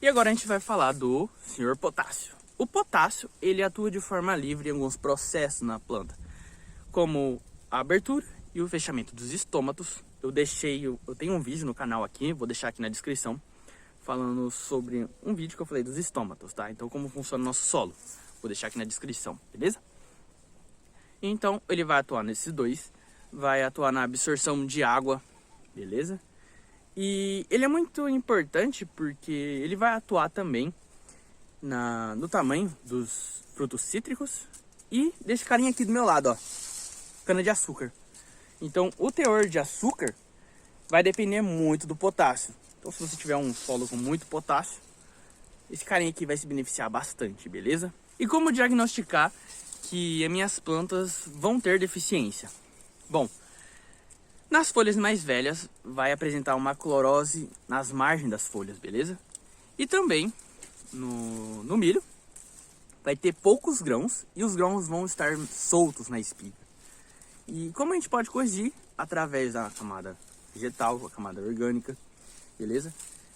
E agora a gente vai falar do senhor potássio. O potássio, ele atua de forma livre em alguns processos na planta, como a abertura e o fechamento dos estômatos. Eu tenho um vídeo no canal aqui, vou deixar aqui na descrição, falando sobre um vídeo que eu falei dos estômatos, tá? Então, como funciona o nosso solo. Vou deixar aqui na descrição, beleza? Então, ele vai atuar nesses dois, vai atuar na absorção de água, beleza? E ele é muito importante porque ele vai atuar também no tamanho dos frutos cítricos e desse carinha aqui do meu lado, ó, cana de açúcar. Então, o teor de açúcar vai depender muito do potássio. Então, se você tiver um solo com muito potássio, esse carinha aqui vai se beneficiar bastante, beleza? E como diagnosticar que as minhas plantas vão ter deficiência? Bom, nas folhas mais velhas vai apresentar uma clorose nas margens das folhas, beleza? E também no milho vai ter poucos grãos e os grãos vão estar soltos na espiga. E como a gente pode corrigir? Através da camada vegetal, a camada orgânica, beleza?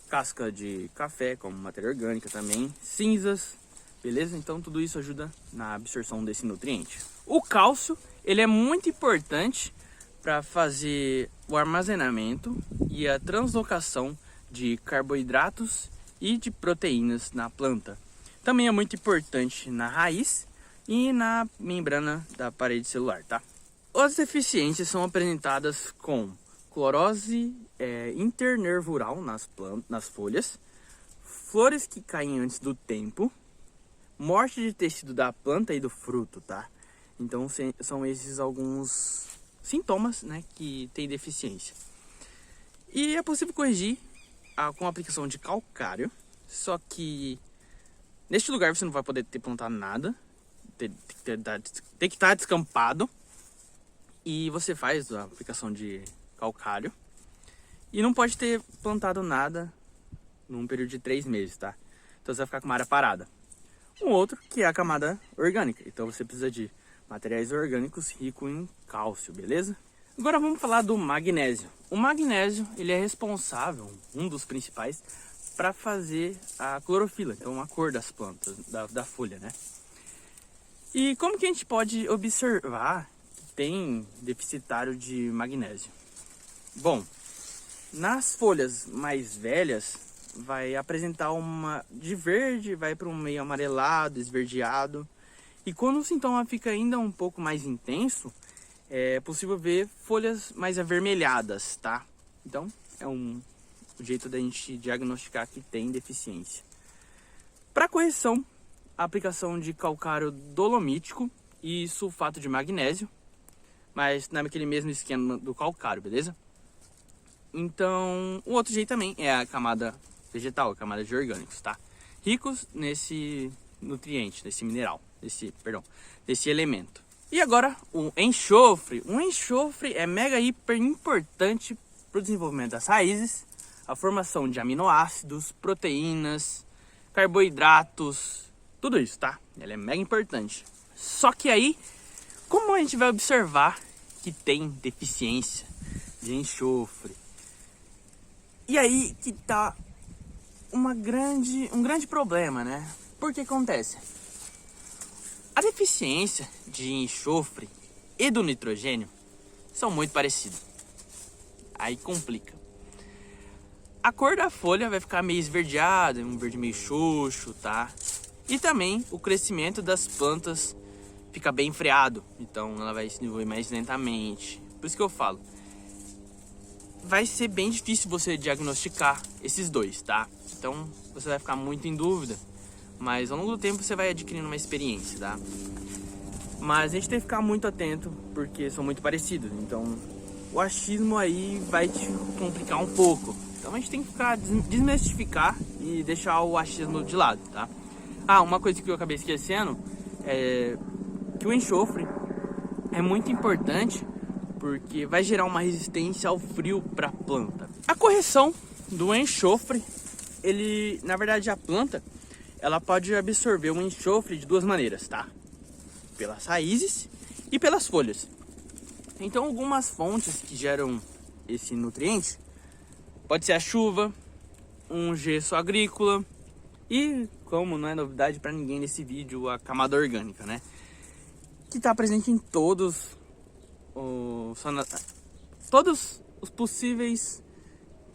Casca de café como matéria orgânica também, cinzas, beleza? Então tudo isso ajuda na absorção desse nutriente. O cálcio, ele é muito importante para fazer o armazenamento e a translocação de carboidratos e de proteínas na planta. Também é muito importante na raiz e na membrana da parede celular, tá? As deficiências são apresentadas com clorose internervural nas folhas, flores que caem antes do tempo, morte de tecido da planta e do fruto, tá? Então são esses alguns sintomas, né, que tem deficiência. E é possível corrigir com a aplicação de calcário, só que neste lugar você não vai poder ter plantado nada, tem que estar descampado, e você faz a aplicação de calcário e não pode ter plantado nada num período de 3 meses, tá? Então você vai ficar com uma área parada. Um outro que é a camada orgânica, então você precisa de materiais orgânicos ricos em cálcio, beleza? Agora vamos falar do magnésio. O magnésio, ele é responsável, um dos principais, para fazer a clorofila, então a cor das plantas, da folha, né? E como que a gente pode observar que tem deficitário de magnésio? Bom, nas folhas mais velhas vai apresentar uma de verde, vai para um meio amarelado, esverdeado. E quando o sintoma fica ainda um pouco mais intenso, é possível ver folhas mais avermelhadas, tá? Então, é um jeito da gente diagnosticar que tem deficiência. Para correção, a aplicação de calcário dolomítico e sulfato de magnésio, mas naquele mesmo esquema do calcário, beleza? Então, o outro jeito também é a camada vegetal, a camada de orgânicos, tá? Ricos nesse nutriente, desse mineral, desse elemento. E agora, o enxofre. O enxofre é mega hiper importante para o desenvolvimento das raízes, a formação de aminoácidos, proteínas, carboidratos, tudo isso, tá? Ele é mega importante. Só que aí, como a gente vai observar que tem deficiência de enxofre? E aí que tá um grande problema, né? Porque acontece? A deficiência de enxofre e do nitrogênio são muito parecidos. Aí complica. A cor da folha vai ficar meio esverdeada, um verde meio xoxo, tá? E também o crescimento das plantas fica bem freado, então ela vai se desenvolver mais lentamente. Por isso que eu falo, vai ser bem difícil você diagnosticar esses dois, tá? Então você vai ficar muito em dúvida, mas ao longo do tempo você vai adquirindo uma experiência, tá? Mas a gente tem que ficar muito atento, porque são muito parecidos, então o achismo aí vai te complicar um pouco. Então a gente tem que desmistificar e deixar o achismo de lado, tá? Ah, uma coisa que eu acabei esquecendo é que o enxofre é muito importante porque vai gerar uma resistência ao frio para a planta. A correção do enxofre, na verdade a planta, ela pode absorver o enxofre de duas maneiras, tá? Pelas raízes e pelas folhas. Então algumas fontes que geram esse nutriente pode ser a chuva, um gesso agrícola, E, como não é novidade para ninguém nesse vídeo, a camada orgânica, né? Que está presente em todos os possíveis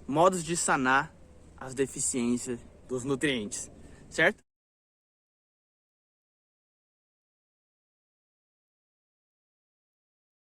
modos de sanar as deficiências dos nutrientes, certo?